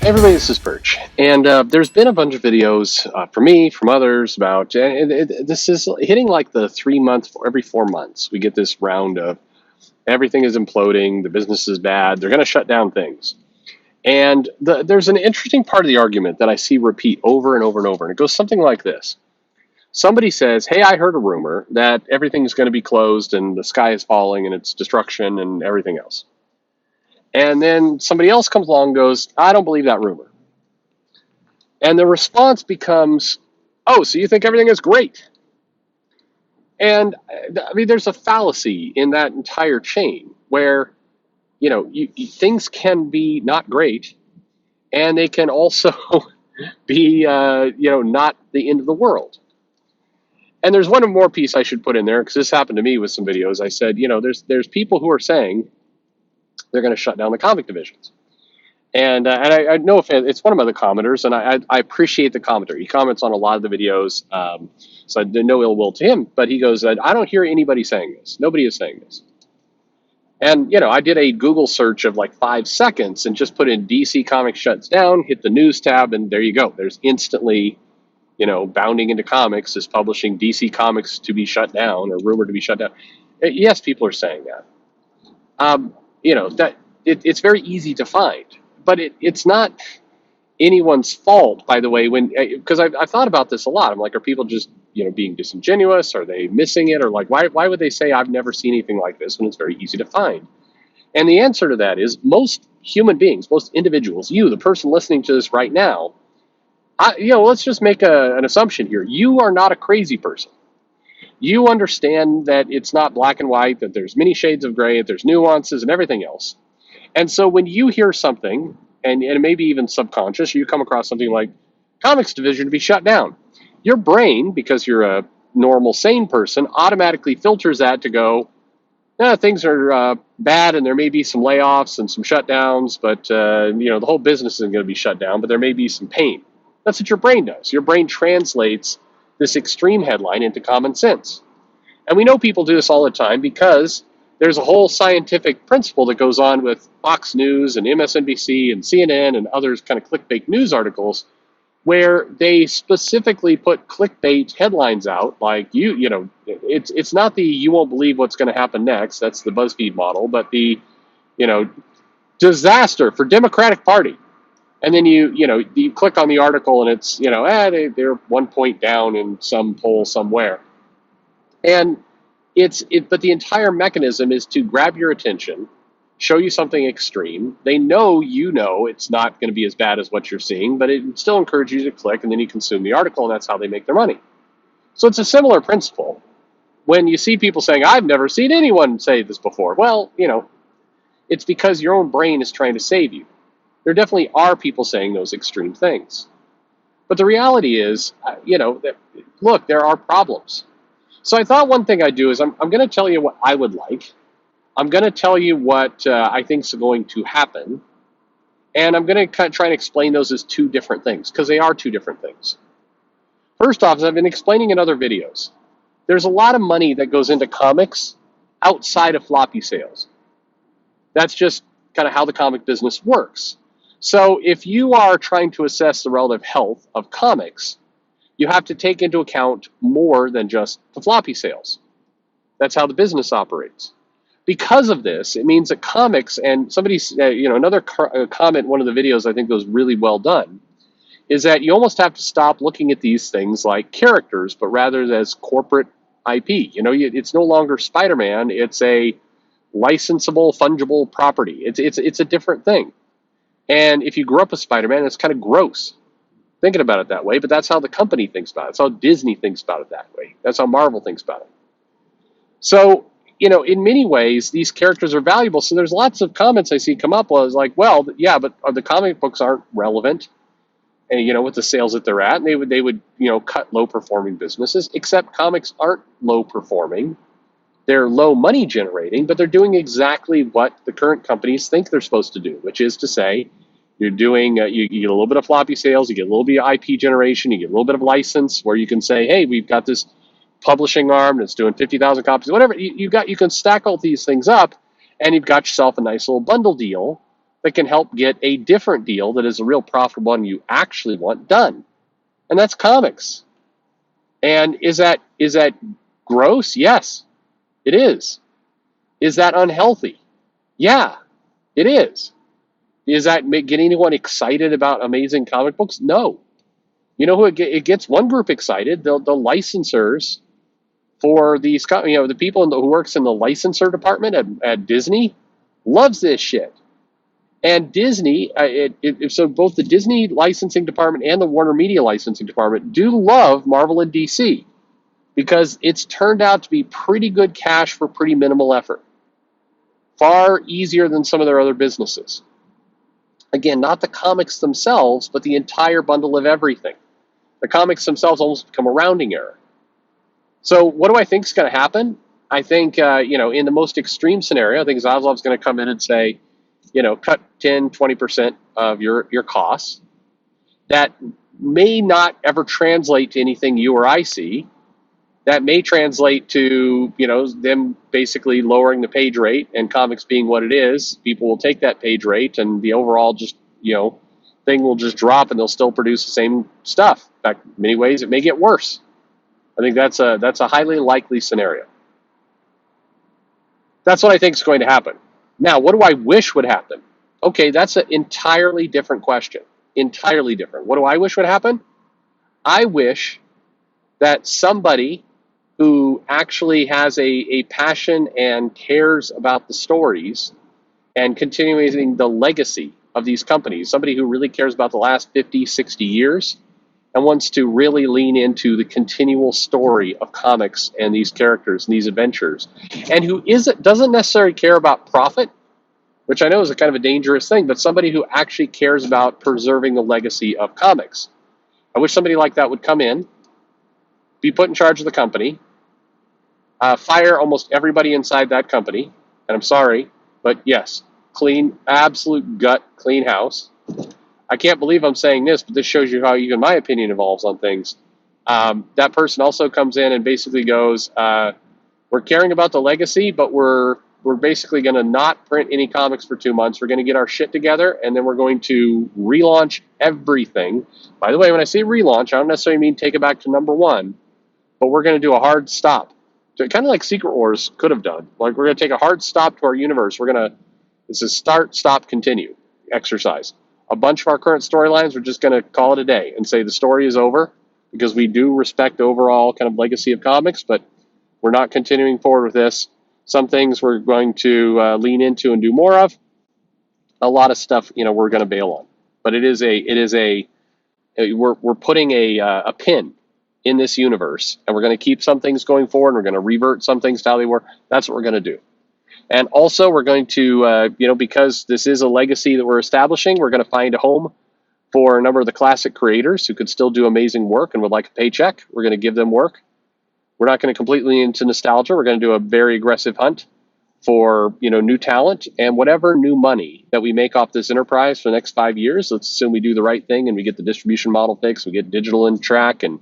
Hey everybody, this is Perch, and there's been a bunch of videos from me, from others about, this is hitting like the 3 month, every 4 months, we get this round of everything is imploding, the business is bad, they're going to shut down things. And there's an interesting part of the argument that I see repeat over and over and over, and it goes something like this. Somebody says, hey, I heard a rumor that everything's going to be closed and the sky is falling and it's destruction and everything else. And then somebody else comes along and goes, I don't believe that rumor. And the response becomes, oh, so you think everything is great? And I mean, there's a fallacy in that entire chain where, things can be not great and they can also be, not the end of the world. And there's one more piece I should put in there because this happened to me with some videos. I said, there's people who are saying they're going to shut down the comic divisions. And I know if it's one of my other commenters, and I appreciate the commenter. He comments on a lot of the videos, so I did no ill will to him. But he goes, I don't hear anybody saying this. Nobody is saying this. And, I did a Google search of like 5 seconds and just put in DC Comics shuts down, hit the news tab, and there you go. There's instantly, Bounding Into Comics is publishing DC Comics to be shut down or rumored to be shut down. Yes, people are saying that. It's very easy to find. But it's not anyone's fault, by the way, because I've thought about this a lot. I'm like, are people just being disingenuous? Are they missing it? Or like, why would they say I've never seen anything like this when it's very easy to find? And the answer to that is most human beings, most individuals, you, the person listening to this right now, let's just make an assumption here. You are not a crazy person. You understand that it's not black and white, that there's many shades of gray, that there's nuances and everything else. And so when you hear something, and maybe even subconscious, you come across something like comics division to be shut down, your brain, because you're a normal, sane person, automatically filters that to go, things are bad and there may be some layoffs and some shutdowns, but the whole business isn't going to be shut down, but there may be some pain. That's what your brain does. Your brain translates this extreme headline into common sense. And we know people do this all the time because there's a whole scientific principle that goes on with Fox News and MSNBC and CNN and others kind of clickbait news articles where they specifically put clickbait headlines out like, it's not the you won't believe what's going to happen next. That's the BuzzFeed model, but the, disaster for Democratic Party. And then you click on the article and it's, they're 1 point down in some poll somewhere. And but the entire mechanism is to grab your attention, show you something extreme. They know it's not going to be as bad as what you're seeing, but it still encourages you to click, and then you consume the article, and that's how they make their money. So it's a similar principle. When you see people saying, I've never seen anyone say this before, well, it's because your own brain is trying to save you. There definitely are people saying those extreme things. But the reality is, look, there are problems. So I thought one thing I'd do is I'm going to tell you what I would like. I'm going to tell you what I think is going to happen. And I'm going to try and explain those as two different things, because they are two different things. First off, as I've been explaining in other videos, there's a lot of money that goes into comics outside of floppy sales. That's just kind of how the comic business works. So if you are trying to assess the relative health of comics, you have to take into account more than just the floppy sales. That's how the business operates. Because of this, it means that comics, and somebody's, another comment, one of the videos I think was really well done, is that you almost have to stop looking at these things like characters, but rather as corporate IP. It's no longer Spider-Man, it's a licensable, fungible property. It's a different thing. And if you grew up with Spider-Man, it's kind of gross thinking about it that way, but that's how the company thinks about it. That's how Disney thinks about it that way. That's how Marvel thinks about it. So, in many ways, these characters are valuable. So there's lots of comments I see come up was like, well, yeah, but the comic books aren't relevant, and with the sales that they're at, and they would cut low performing businesses. Except comics aren't low performing; they're low money generating, but they're doing exactly what the current companies think they're supposed to do, which is to say, you're doing, you get a little bit of floppy sales, you get a little bit of IP generation, you get a little bit of license where you can say, hey, we've got this publishing arm that's doing 50,000 copies, whatever. You can stack all these things up, and you've got yourself a nice little bundle deal that can help get a different deal that is a real profitable one you actually want done. And that's comics. And is that gross? Yes, it is. Is that unhealthy? Yeah, it is. Is that getting anyone excited about amazing comic books? No. You know who it gets one group excited? The licensors for these, the people who works in the licensor department at Disney loves this shit. And Disney, so both the Disney licensing department and the Warner Media licensing department do love Marvel and DC because it's turned out to be pretty good cash for pretty minimal effort. Far easier than some of their other businesses. Again, not the comics themselves, but the entire bundle of everything. The comics themselves almost become a rounding error. So what do I think is going to happen? I think, in the most extreme scenario, I think Zaslav's going to come in and say, cut 10, 20% of your costs. That may not ever translate to anything you or I see. That may translate to, them basically lowering the page rate and comics being what it is. People will take that page rate and the overall just, thing will just drop and they'll still produce the same stuff. In fact, in many ways, it may get worse. I think that's a highly likely scenario. That's what I think is going to happen. Now, what do I wish would happen? Okay, that's an entirely different question. Entirely different. What do I wish would happen? I wish that somebody who actually has a passion and cares about the stories and continuing the legacy of these companies, somebody who really cares about the last 50, 60 years and wants to really lean into the continual story of comics and these characters and these adventures, and who doesn't necessarily care about profit, which I know is a kind of a dangerous thing, but somebody who actually cares about preserving the legacy of comics. I wish somebody like that would come in, be put in charge of the company, fire almost everybody inside that company, and I'm sorry, but yes, clean, absolute gut, clean house. I can't believe I'm saying this, but this shows you how even my opinion evolves on things. That person also comes in and basically goes, we're caring about the legacy, but we're basically going to not print any comics for 2 months. We're going to get our shit together, and then we're going to relaunch everything. By the way, when I say relaunch, I don't necessarily mean take it back to number one, but we're going to do a hard stop. So kind of like Secret Wars could have done. Like, we're going to take a hard stop to our universe. This is start, stop, continue exercise. A bunch of our current storylines, we're just going to call it a day and say the story is over, because we do respect the overall kind of legacy of comics, but we're not continuing forward with this. Some things we're going to lean into and do more of. A lot of stuff, we're going to bail on. But we're putting a pin in this universe, and we're going to keep some things going forward, and we're going to revert some things to how they were. That's what we're going to do. And also, we're going to, because this is a legacy that we're establishing, we're going to find a home for a number of the classic creators who could still do amazing work and would like a paycheck. We're going to give them work. We're not going to completely into nostalgia. We're going to do a very aggressive hunt for, new talent and whatever new money that we make off this enterprise for the next 5 years. Let's assume we do the right thing and we get the distribution model fixed, we get digital in track, and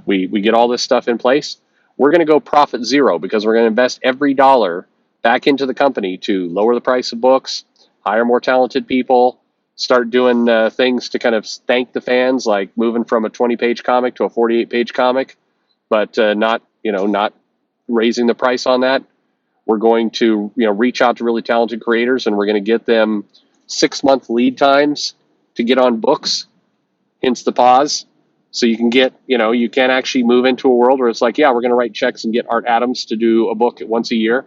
we get all this stuff in place. We're going to go profit zero, because we're going to invest every dollar back into the company to lower the price of books, hire more talented people, start doing things to kind of thank the fans, like moving from a 20-page comic to a 48-page comic, but not raising the price on that. We're going to reach out to really talented creators, and we're going to get them 6-month lead times to get on books, hence the pause. So you can get, you can actually move into a world where it's like, yeah, we're going to write checks and get Art Adams to do a book once a year,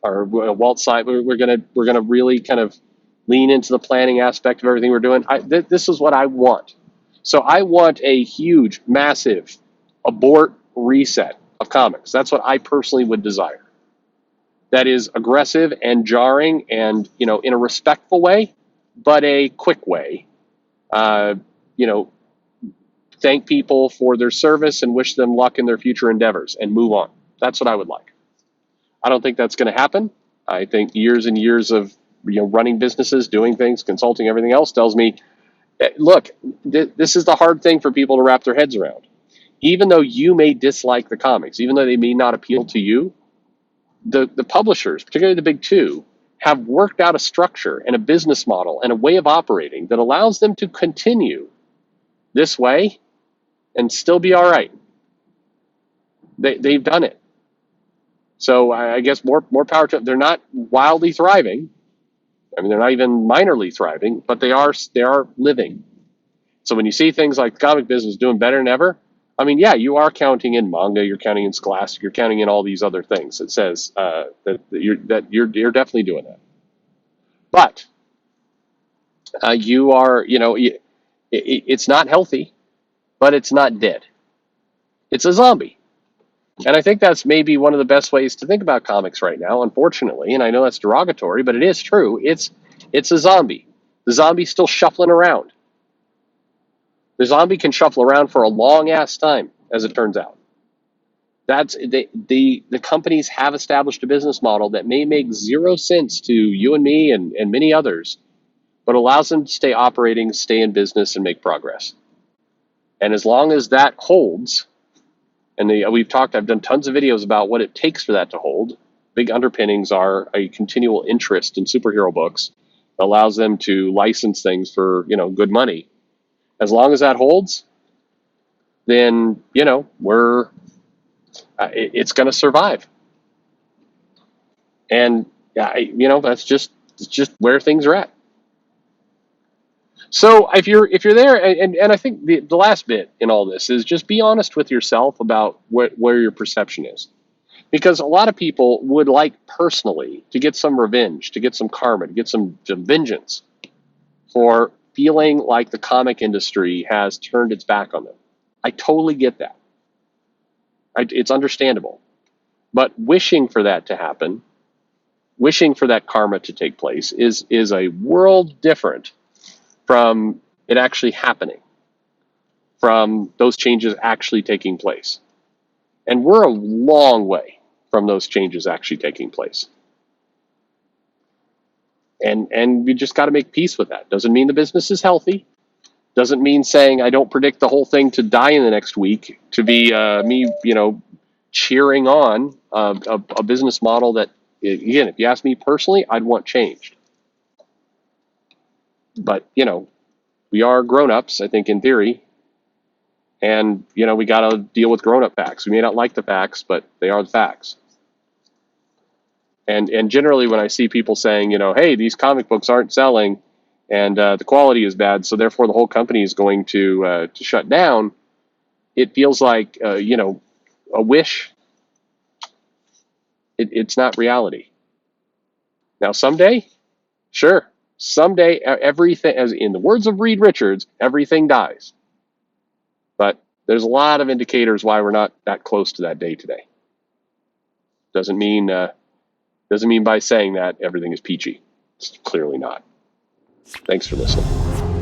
or Walt Side. We're gonna really kind of lean into the planning aspect of everything we're doing. This is what I want. So I want a huge, massive abort reset of comics. That's what I personally would desire. That is aggressive and jarring, and in a respectful way, but a quick way. Thank people for their service and wish them luck in their future endeavors and move on. That's what I would like. I don't think that's going to happen. I think years and years of running businesses, doing things, consulting, everything else tells me, look, this is the hard thing for people to wrap their heads around. Even though you may dislike the comics, even though they may not appeal to you, the publishers, particularly the big two, have worked out a structure and a business model and a way of operating that allows them to continue this way and still be all right. They've done it. So I guess more power to them. They're not wildly thriving. I mean, they're not even minorly thriving, but they are living. So when you see things like the comic business doing better than ever, I mean, yeah, you are counting in manga, you're counting in Scholastic, you're counting in all these other things. It says that you're definitely doing that. But you are, it's not healthy, but it's not dead. It's a zombie. And I think that's maybe one of the best ways to think about comics right now, unfortunately. And I know that's derogatory, but it is true. It's a zombie. The zombie's still shuffling around. The zombie can shuffle around for a long ass time, as it turns out. That's the companies have established a business model that may make zero sense to you and me and many others, but allows them to stay operating, stay in business, and make progress. And as long as that holds, and I've done tons of videos about what it takes for that to hold. Big underpinnings are a continual interest in superhero books that allows them to license things for, good money. As long as that holds, then, it's going to survive. And, it's just where things are at. So if you're there, and I think the last bit in all this is just be honest with yourself about where your perception is. Because a lot of people would like personally to get some revenge, to get some karma, to get some vengeance for feeling like the comic industry has turned its back on them. I totally get that. It's understandable. But wishing for that to happen, wishing for that karma to take place is a world different from it actually happening, from those changes actually taking place. And we're a long way from those changes actually taking place. And we just got to make peace with that. Doesn't mean the business is healthy. Doesn't mean saying I don't predict the whole thing to die in the next week, to be me, cheering on a business model that, again, if you ask me personally, I'd want changed. But, we are grown-ups, I think, in theory. And, we got to deal with grown-up facts. We may not like the facts, but they are the facts. And generally when I see people saying, hey, these comic books aren't selling and the quality is bad, so therefore the whole company is going to shut down, it feels like, a wish. It's not reality. Now, someday, sure, someday everything, as in the words of Reed Richards, everything dies. But there's a lot of indicators why we're not that close to that day today. Doesn't mean by saying that everything is peachy. It's clearly not. Thanks for listening.